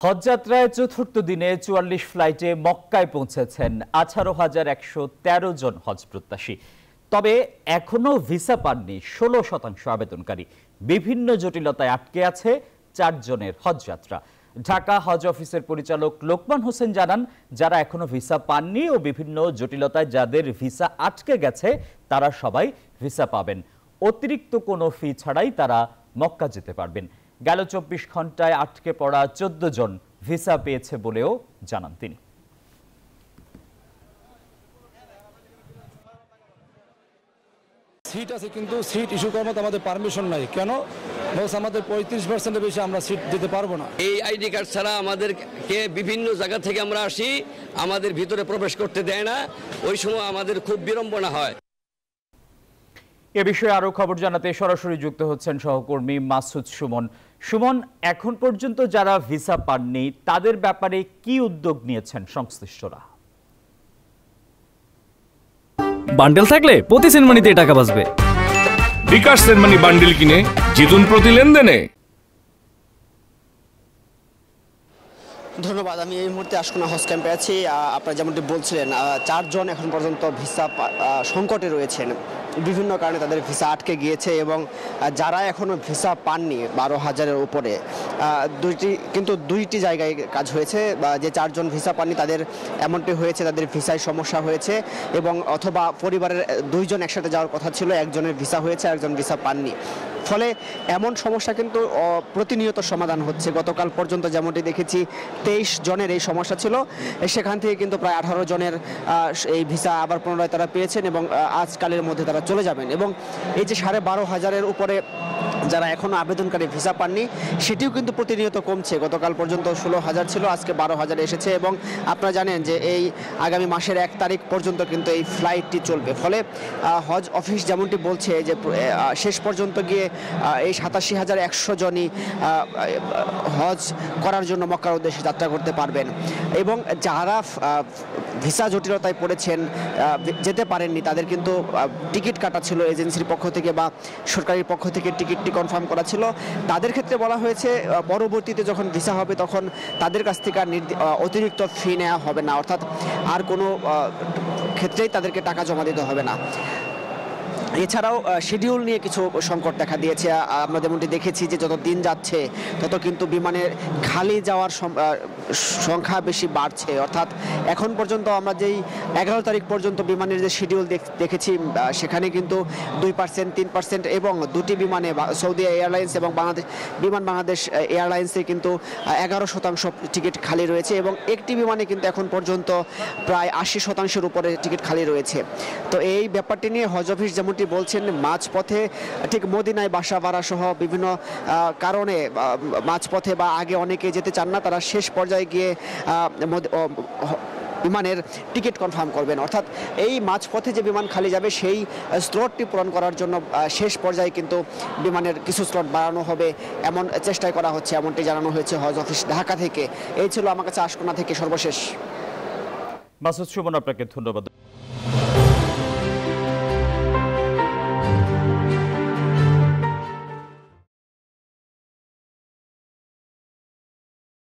হজযাত্রায় চতুর্থ দিনে ৪৪ ফ্লাইটে মক্কায় পৌঁছেছেন ১৮,১১৩ জন হজ প্রত্যাশী। তবে এখনো ভিসা পাননি ১৬% আবেদনকারী। বিভিন্ন জটিলতায় আটকে আছে ৪ জনের হজযাত্রা। ঢাকা হজ অফিসের পরিচালক লোকমান হোসেন জানান, যারা এখনো ভিসা পাননি ও বিভিন্ন জটিলতায় যাদের ভিসা আটকে গেছে তারা সবাই ভিসা পাবেন। অতিরিক্ত কোনো ফি ছাড়াই তারা মক্কা যেতে পারবেন। গেল ২৪ ঘন্টায় আটকে পড়া ১৪ জন ভিসা পেয়েছে বলেও জানান তিনি। সিট আছে কিন্তু সিট ইস্যু করার মতো আমাদের পারমিশন নাই। কেন বলছে আমাদের ৩৫% বেশি আমরা সিট দিতে পারবো না। এই আইডি কার্ড ছাড়া আমাদেরকে বিভিন্ন জায়গা থেকে আমরা আসি, আমাদের ভিতরে প্রবেশ করতে দেয় না। ওই সময় আমাদের খুব বিড়ম্বনা হয়। এ বিষয়ে আরো খবর জানাতে সরাসরি যুক্ত হচ্ছেন সহকর্মী মাসুদ সুমন। সুমন, এখন পর্যন্ত যারা ভিসা পাননি তাদের ব্যাপারে কি উদ্যোগ নিয়েছেন সংশ্লিষ্টরা? বান্ডেল থাকলে প্রতি সেনমানিতে টাকা বাঁচবে। বিকাশ সেনমানি বান্ডেল কিনে জিতুন প্রতি লেনদেনে। ধন্যবাদ। আমি এই মুহূর্তে আশকোনা হজ ক্যাম্পে আছি। আপনারা যেমনটি বলছিলেন, ৪ জন এখন পর্যন্ত ভিসা সংকটে রয়েছেন। বিভিন্ন কারণে তাদের ভিসা আটকে গিয়েছে এবং যারা এখনও ভিসা পাননি ১২,০০০-এর উপরে, দুইটি জায়গায় কাজ হয়েছে। যে ৪ জন ভিসা পাননি তাদের এমনটি হয়েছে, তাদের ভিসায় সমস্যা হয়েছে এবং অথবা পরিবারের ২ জন একসাথে যাওয়ার কথা ছিল, একজনের ভিসা হয়েছে, একজন ভিসা পাননি। ফলে এমন সমস্যা কিন্তু প্রতিনিয়ত সমাধান হচ্ছে। গতকাল পর্যন্ত যেমনটি দেখেছি ২৩ জনের এই সমস্যা ছিল, সেখান থেকে কিন্তু প্রায় ১৮ জনের এই ভিসা আবার পুনরায় তারা পেয়েছেন এবং আজকালের মধ্যে তারা চলে যাবেন। এবং এই যে ১২,৫০০-এর উপরে যারা এখনও আবেদনকারী ভিসা পাননি সেটিও কিন্তু প্রতিনিয়ত কমছে। গতকাল পর্যন্ত ১৬,০০০ ছিল, আজকে ১২,০০০ এসেছে এবং আপনারা জানেন যে এই আগামী মাসের ১ তারিখ পর্যন্ত কিন্তু এই ফ্লাইটটি চলবে। ফলে হজ অফিস যেমনটি বলছে যে শেষ পর্যন্ত গিয়ে এই ৮৭,১০০ জনই হজ করার জন্য মক্কার উদ্দেশ্যে যাত্রা করতে পারবেন। এবং যারা ভিসা জটিলতায় পড়েছেন, যেতে পারেননি, তাদের কিন্তু টিকিট কাটা ছিল এজেন্সির পক্ষ থেকে বা সরকারের পক্ষ থেকে টিকিটটি কনফার্ম করা ছিল। তাদের ক্ষেত্রে বলা হয়েছে পরবর্তীতে যখন ভিসা হবে তখন তাদের কাছ থেকে অতিরিক্ত ফি নেওয়া হবে না, অর্থাৎ আর কোনো ক্ষেত্রেই তাদেরকে টাকা জমা দিতে হবে না। এছাড়াও শিডিউল নিয়ে কিছু সংকট দেখা দিয়েছে। আমরা যেমনটি দেখেছি যে যত দিন যাচ্ছে তত কিন্তু বিমানের খালি যাওয়ার সংখ্যা বেশি বাড়ছে। অর্থাৎ এখন পর্যন্ত আমরা যেই ১১ তারিখ পর্যন্ত বিমানের যে শিডিউল সেখানে কিন্তু 2%, 3% এবং দুটি বিমানে সৌদি এয়ারলাইন্স এবং বাংলাদেশ এয়ারলাইন্সে কিন্তু 11% টিকিট খালি রয়েছে এবং একটি বিমানে কিন্তু এখন পর্যন্ত প্রায় 80%-এর উপরে টিকিট খালি রয়েছে। তো এই ব্যাপারটি নিয়ে হজ অফিস যেমনটি বলছেন, মাঝপথে ঠিক মদিনায় বাসা ভাড়া সহ বিভিন্ন কারণে মাঝপথে বা আগে অনেকে যেতে চান না, তারা শেষ পর্যায়ে গিয়ে বিমানের টিকিট কনফার্ম করবেন। অর্থাৎ এই মাঝপথে যে বিমান খালি যাবে সেই স্লটটি পূরণ করার জন্য শেষ পর্যায়ে কিন্তু বিমানের কিছু স্লট বাড়ানো হবে, এমন চেষ্টাই করা হচ্ছে, এমনটি জানানো হয়েছে হজ অফিস ঢাকা থেকে। এই ছিল আমার কাছে আশকোনা থেকে সর্বশেষ। মাসুদ সুমন, আপনাকে ধন্যবাদ।